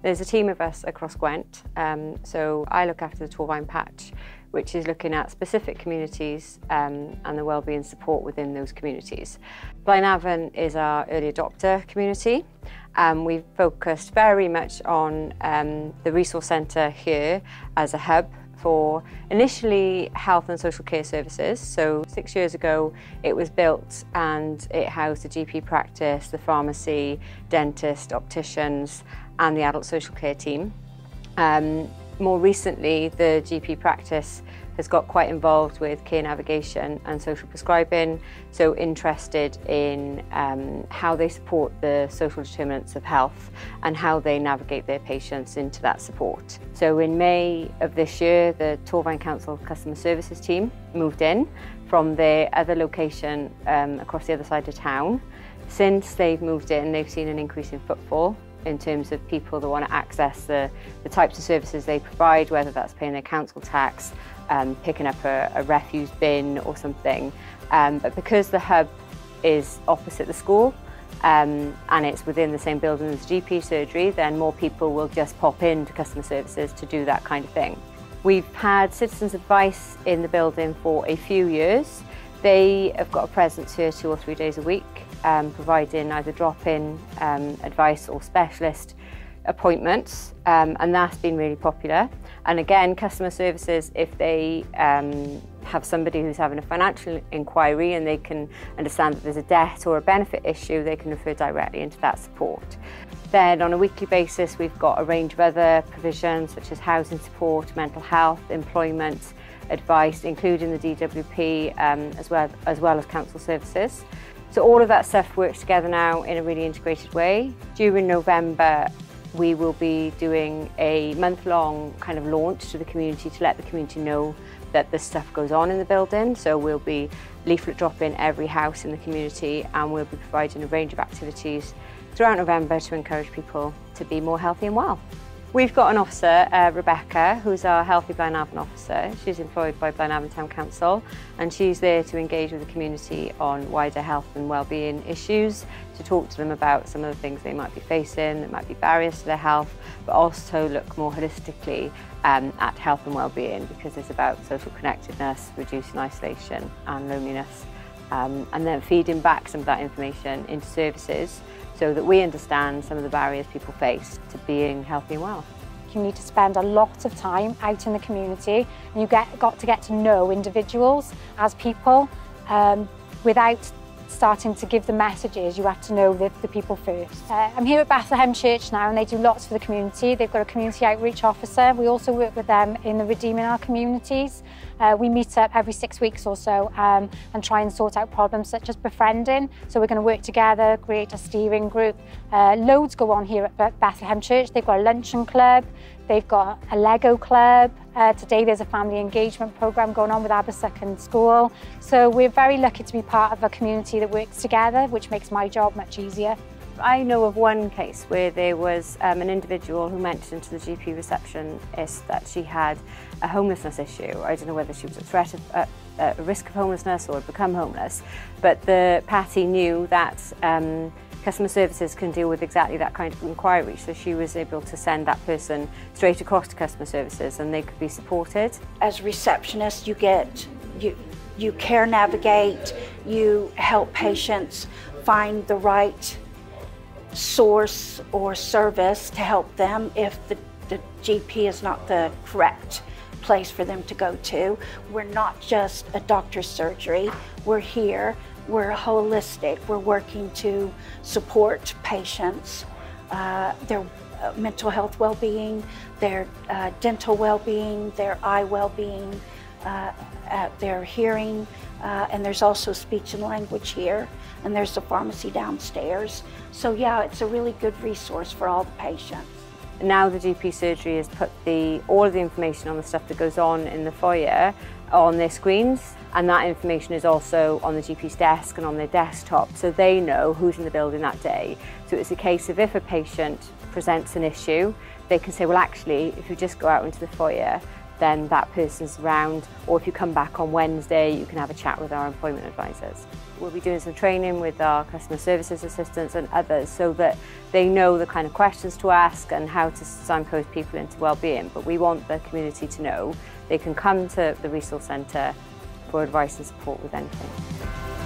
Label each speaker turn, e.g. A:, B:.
A: There's a team of us across Ngwent, so I look after the Torfaen patch, which is looking at specific communities and the wellbeing support within those communities. Blaenafon is our early adopter community. We've focused very much on the resource centre here as a hub for initially health and social care services. So 6 years ago it was built and it housed the GP practice, the pharmacy, dentist, opticians and the adult social care team. More recently the GP practice has got quite involved with care navigation and social prescribing, so interested in how they support the social determinants of health and how they navigate their patients into that support. So in May of this year, the Torfaen Council Customer Services team moved in from their other location across the other side of town. Since they've moved in, they've seen an increase in footfall in terms of people that want to access the types of services they provide, whether that's paying their council tax, picking up a refuse bin or something. But because the hub is opposite the school and it's within the same building as GP surgery, then more people will just pop into customer services to do that kind of thing. We've had citizens advice in the building for a few years. They have got a presence here 2 or 3 days a week, providing either drop-in advice or specialist appointments, and that's been really popular. And again, customer services, if they have somebody who's having a financial inquiry and they can understand that there's a debt or a benefit issue, they can refer directly into that support. Then on a weekly basis, we've got a range of other provisions such as housing support, mental health, employment, advice, including the DWP, as well as council services. So all of that stuff works together now in a really integrated way. During November, we will be doing a month-long kind of launch to the community to let the community know that this stuff goes on in the building. So we'll be leaflet dropping every house in the community, and we'll be providing a range of activities throughout November to encourage people to be more healthy and well. We've got an officer, Rebecca, who's our Healthy Blaenafon officer. She's employed by Blaenafon Town Council, and she's there to engage with the community on wider health and wellbeing issues, to talk to them about some of the things they might be facing, that might be barriers to their health, but also look more holistically at health and wellbeing, because it's about social connectedness, reducing isolation and loneliness, and then feeding back some of that information into services so that we understand some of the barriers people face to being healthy and well.
B: You need to spend a lot of time out in the community, and you got to get to know individuals as people. Without starting to give the messages, you have to know the people first. I'm here at Bethlehem Church now, and they do lots for the community. They've got a community outreach officer. We also work with them in the Redeeming Our Communities. We meet up every 6 weeks or so and try and sort out problems such as befriending. So we're going to work together, create a steering group. Loads go on here at Bethlehem Church. They've got a luncheon club. They've got a Lego club. Today there's a family engagement programme going on with Aberystwyth School. So we're very lucky to be part of a community that works together, which makes my job much easier.
A: I know of one case where there was an individual who mentioned to the GP receptionist that she had a homelessness issue. I don't know whether she was at threat of a risk of homelessness or had become homeless, but the Patty knew that customer services can deal with exactly that kind of inquiry, so she was able to send that person straight across to customer services and they could be supported.
C: As a receptionist, you care navigate, you help patients find the right source or service to help them if the GP is not the correct place for them to go to. We're not just a doctor's surgery, we're here. We're holistic. We're working to support patients, their mental health well-being, their dental well-being, their eye well-being, their hearing, and there's also speech and language here, and there's a pharmacy downstairs. So yeah, it's a really good resource for all the patients.
A: Now the GP surgery has put all of the information on the stuff that goes on in the foyer on their screens, and that information is also on the GP's desk and on their desktop, so they know who's in the building that day. So it's a case of if a patient presents an issue, they can say, well actually, if you just go out into the foyer, then that person's around, or if you come back on Wednesday, you can have a chat with our employment advisors. We'll be doing some training with our customer services assistants and others so that they know the kind of questions to ask and how to signpost people into wellbeing. But we want the community to know they can come to the resource centre for advice and support with anything.